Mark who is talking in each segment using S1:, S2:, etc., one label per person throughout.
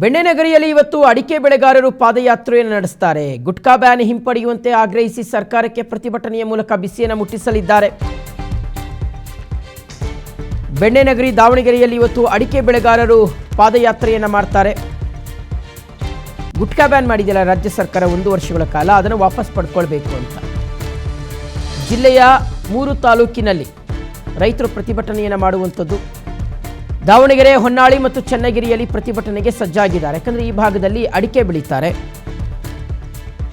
S1: ಬೆಣ್ಣೆನಗರಿಯಲ್ಲಿ ಇವತ್ತು ಅಡಿಕೆ ಬೆಳೆಗಾರರು ಪಾದಯಾತ್ರೆಯನ್ನು ನಡೆಸುತ್ತಾರೆ. ಗುಟ್ಕಾ ಬ್ಯಾನ್ ಹಿಂಪಡೆಯುವಂತೆ ಆಗ್ರಹಿಸಿ ಸರ್ಕಾರಕ್ಕೆ ಪ್ರತಿಭಟನೆಯ ಮೂಲಕ ಬಿಸಿಯನ್ನು ಮುಟ್ಟಿಸಲಿದ್ದಾರೆ. ಬೆಣ್ಣೆನಗರಿ ದಾವಣಗೆರೆಯಲ್ಲಿ ಇವತ್ತು ಅಡಿಕೆ ಬೆಳೆಗಾರರು ಪಾದಯಾತ್ರೆಯನ್ನು ಮಾಡ್ತಾರೆ. ಗುಟ್ಕಾ ಬ್ಯಾನ್ ಮಾಡಿದೆಯಲ್ಲ ರಾಜ್ಯ ಸರ್ಕಾರ 1 ವರ್ಷಗಳ ಕಾಲ, ಅದನ್ನು ವಾಪಸ್ ಪಡ್ಕೊಳ್ಬೇಕು ಅಂತ ಜಿಲ್ಲೆಯ 3 ತಾಲೂಕಿನಲ್ಲಿ ರೈತರು ಪ್ರತಿಭಟನೆಯನ್ನು ಮಾಡುವಂಥದ್ದು. ದಾವಣಗೆರೆ, ಹೊನ್ನಾಳಿ ಮತ್ತು ಚನ್ನಗಿರಿಯಲ್ಲಿ ಪ್ರತಿಭಟನೆಗೆ ಸಜ್ಜಾಗಿದ್ದಾರೆ. ಯಾಕಂದರೆ ಈ ಭಾಗದಲ್ಲಿ ಅಡಿಕೆ ಬೆಳೀತಾರೆ.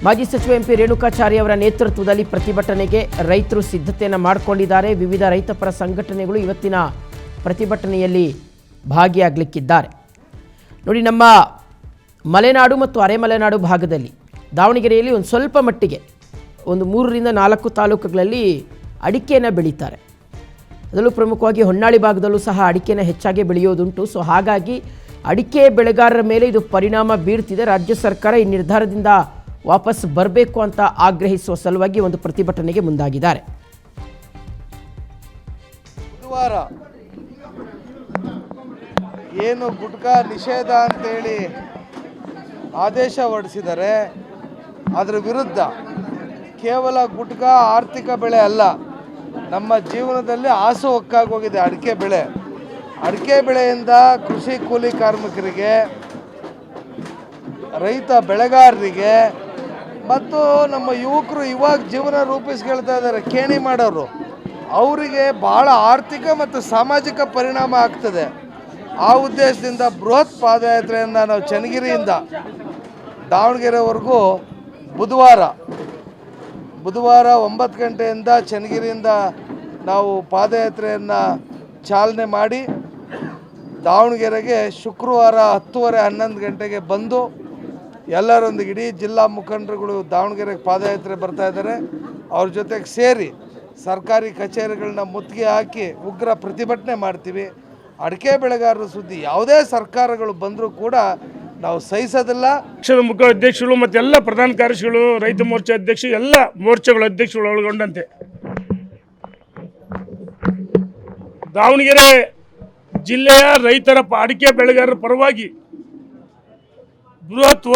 S1: ಮಾಜಿ ಸಚಿವ ಎಂಪಿ ರೇಣುಕಾಚಾರ್ಯ ಅವರ ನೇತೃತ್ವದಲ್ಲಿ ಪ್ರತಿಭಟನೆಗೆ ರೈತರು ಸಿದ್ಧತೆಯನ್ನು ಮಾಡಿಕೊಂಡಿದ್ದಾರೆ. ವಿವಿಧ ರೈತಪರ ಸಂಘಟನೆಗಳು ಇವತ್ತಿನ ಪ್ರತಿಭಟನೆಯಲ್ಲಿ ಭಾಗಿಯಾಗಲಿಕ್ಕಿದ್ದಾರೆ. ನೋಡಿ, ನಮ್ಮ ಮಲೆನಾಡು ಮತ್ತು ಅರೆಮಲೆನಾಡು ಭಾಗದಲ್ಲಿ ದಾವಣಗೆರೆಯಲ್ಲಿ ಒಂದು ಸ್ವಲ್ಪ ಮಟ್ಟಿಗೆ ಒಂದು 3 ರಿಂದ 4 ತಾಲೂಕುಗಳಲ್ಲಿ ಅಡಿಕೆಯನ್ನು ಬೆಳೀತಾರೆ. ಅದರಲ್ಲೂ ಪ್ರಮುಖವಾಗಿ ಹೊನ್ನಾಳಿ ಭಾಗದಲ್ಲೂ ಸಹ ಅಡಿಕೆನ ಹೆಚ್ಚಾಗಿ ಬೆಳೆಯೋದುಂಟು. ಸೊ ಹಾಗಾಗಿ ಅಡಿಕೆ ಬೆಳೆಗಾರರ ಮೇಲೆ ಇದು ಪರಿಣಾಮ ಬೀರ್ತಿದೆ. ರಾಜ್ಯ ಸರ್ಕಾರ ಈ ನಿರ್ಧಾರದಿಂದ ವಾಪಸ್ ಬರಬೇಕು ಅಂತ ಆಗ್ರಹಿಸುವ ಸಲುವಾಗಿ ಒಂದು ಪ್ರತಿಭಟನೆಗೆ ಮುಂದಾಗಿದ್ದಾರೆ.
S2: ಬುಧವಾರ ಏನು ಗುಟ್ಕಾ ನಿಷೇಧ ಅಂತೇಳಿ ಆದೇಶ ಹೊರಡಿಸಿದ್ದಾರೆ, ಅದರ ವಿರುದ್ಧ ಕೇವಲ ಗುಟ್ಕಾ ಆರ್ಥಿಕ ಬೆಳೆ ಅಲ್ಲ, ನಮ್ಮ ಜೀವನದಲ್ಲಿ ಹಾಸು ಹೊಕ್ಕಾಗೋಗಿದೆ ಅಡಿಕೆ ಬೆಳೆ. ಅಡಿಕೆ ಬೆಳೆಯಿಂದ ಕೃಷಿ ಕೂಲಿ ಕಾರ್ಮಿಕರಿಗೆ, ರೈತ ಬೆಳೆಗಾರರಿಗೆ ಮತ್ತು ನಮ್ಮ ಯುವಕರು ಇವಾಗ ಜೀವನ ರೂಪಿಸ್ಕೊಳ್ತಾ ಇದ್ದಾರೆ, ಕೇಣಿ ಮಾಡೋರು, ಅವರಿಗೆ ಭಾಳ ಆರ್ಥಿಕ ಮತ್ತು ಸಾಮಾಜಿಕ ಪರಿಣಾಮ ಆಗ್ತದೆ. ಆ ಉದ್ದೇಶದಿಂದ ಬೃಹತ್ ಪಾದಯಾತ್ರೆಯನ್ನು ನಾವು ಚನ್ನಗಿರಿಯಿಂದ ದಾವಣಗೆರೆವರೆಗೂ ಬುಧವಾರ 9 ಗಂಟೆಯಿಂದ ಚನ್ನಗಿರಿಯಿಂದ ನಾವು ಪಾದಯಾತ್ರೆಯನ್ನು ಚಾಲನೆ ಮಾಡಿ ದಾವಣಗೆರೆಗೆ ಶುಕ್ರವಾರ 10:30 11 ಗಂಟೆಗೆ ಬಂದು ಎಲ್ಲರೊಂದಿಗೆ ಇಡೀ ಜಿಲ್ಲಾ ಮುಖಂಡರುಗಳು ದಾವಣಗೆರೆಗೆ ಪಾದಯಾತ್ರೆ ಬರ್ತಾ ಇದ್ದಾರೆ. ಅವ್ರ ಜೊತೆಗೆ ಸೇರಿ ಸರ್ಕಾರಿ ಕಚೇರಿಗಳನ್ನ ಮುತ್ತಿಗೆ ಹಾಕಿ ಉಗ್ರ ಪ್ರತಿಭಟನೆ ಮಾಡ್ತೀವಿ. ಅಡಿಕೆ ಬೆಳೆಗಾರರ ಸುದ್ದಿ ಯಾವುದೇ ಸರ್ಕಾರಗಳು ಬಂದರೂ ಕೂಡ ನಾವು ಸಹಿಸೋದಿಲ್ಲ.
S3: ಪಕ್ಷದ ಮುಖ್ಯ ಅಧ್ಯಕ್ಷರು ಮತ್ತು ಎಲ್ಲ ಪ್ರಧಾನ ಕಾರ್ಯದರ್ಶಿಗಳು, ರೈತ ಮೋರ್ಚಾ ಅಧ್ಯಕ್ಷರು, ಎಲ್ಲ ಮೋರ್ಚಾಗಳ ಅಧ್ಯಕ್ಷಗಳು ಒಳಗೊಂಡಂತೆ ದಾವಣಗೆರೆ ಜಿಲ್ಲೆಯ ರೈತರ ಅಡಿಕೆ ಬೆಳೆಗಾರರ ಪರವಾಗಿ ಬೃಹತ್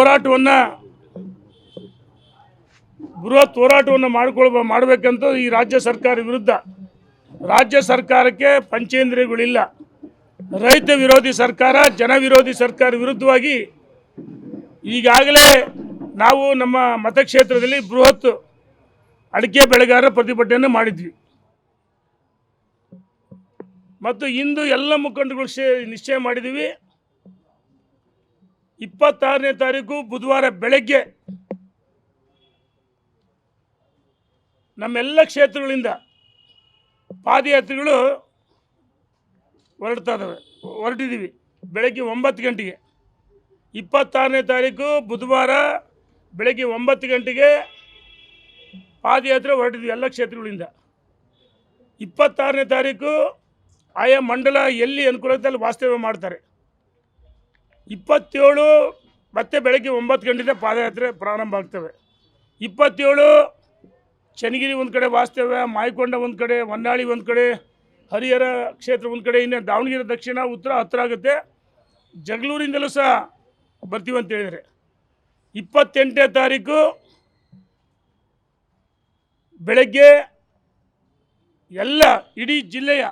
S3: ಹೋರಾಟವನ್ನು ಮಾಡಬೇಕಂತ ಈ ರಾಜ್ಯ ಸರ್ಕಾರ ವಿರುದ್ಧ, ರಾಜ್ಯ ಸರ್ಕಾರಕ್ಕೆ ಪಂಚೇಂದ್ರಿಯಗಳಿಲ್ಲ, ರೈತ ವಿರೋಧಿ ಸರ್ಕಾರ, ಜನ ವಿರೋಧಿ ಸರ್ಕಾರ ವಿರುದ್ಧವಾಗಿ ಈಗಾಗಲೇ ನಾವು ನಮ್ಮ ಮತಕ್ಷೇತ್ರದಲ್ಲಿ ಬೃಹತ್ ಅಡಿಕೆ ಬೆಳೆಗಾರರ ಪ್ರತಿಭಟನೆ ಮಾಡಿದ್ವಿ. ಮತ್ತು ಇಂದು ಎಲ್ಲ ಮುಖಂಡಗಳು ನಿಶ್ಚಯ ಮಾಡಿದ್ದೀವಿ, 26ನೇ ತಾರೀಕು ಬುಧವಾರ ಬೆಳಗ್ಗೆ ನಮ್ಮೆಲ್ಲ ಕ್ಷೇತ್ರಗಳಿಂದ ಪಾದಯಾತ್ರೆಗಳು ಹೊರಟಿದ್ದೀವಿ. ಬೆಳಗ್ಗೆ 9 ಗಂಟೆಗೆ 26ನೇ ತಾರೀಕು ಬುಧವಾರ ಬೆಳಗ್ಗೆ 9 ಗಂಟೆಗೆ ಪಾದಯಾತ್ರೆ ಹೊರಟಿದ್ವಿ ಎಲ್ಲ ಕ್ಷೇತ್ರಗಳಿಂದ. 26ನೇ ತಾರೀಕು ಆಯಾ ಮಂಡಲ ಎಲ್ಲಿ ಅನುಕೂಲದಲ್ಲಿ ವಾಸ್ತವ್ಯ ಮಾಡ್ತಾರೆ. 27 ಮತ್ತೆ ಬೆಳಗ್ಗೆ 9 ಗಂಟೆಯಿಂದ ಪಾದಯಾತ್ರೆ ಪ್ರಾರಂಭ ಆಗ್ತವೆ. 27 ಚನ್ನಗಿರಿ ಒಂದು ಕಡೆ ವಾಸ್ತವ್ಯ, ಮಾಯಕೊಂಡ ಒಂದು ಕಡೆ, ಹೊನ್ನಾಳಿ ಒಂದು ಕಡೆ, ಹರಿಹರ ಕ್ಷೇತ್ರ ಒಂದು ಕಡೆ, ಇನ್ನು ದಾವಣಗೆರೆ ದಕ್ಷಿಣ ಉತ್ತರ ಹತ್ತಿರ ಆಗುತ್ತೆ. ಜಗಳೂರಿಂದಲೂ ಸಹ ಬರ್ತೀವಿ ಅಂತ ಹೇಳಿದರೆ 28ನೇ ತಾರೀಕು ಬೆಳಗ್ಗೆ ಎಲ್ಲ ಇಡೀ ಜಿಲ್ಲೆಯ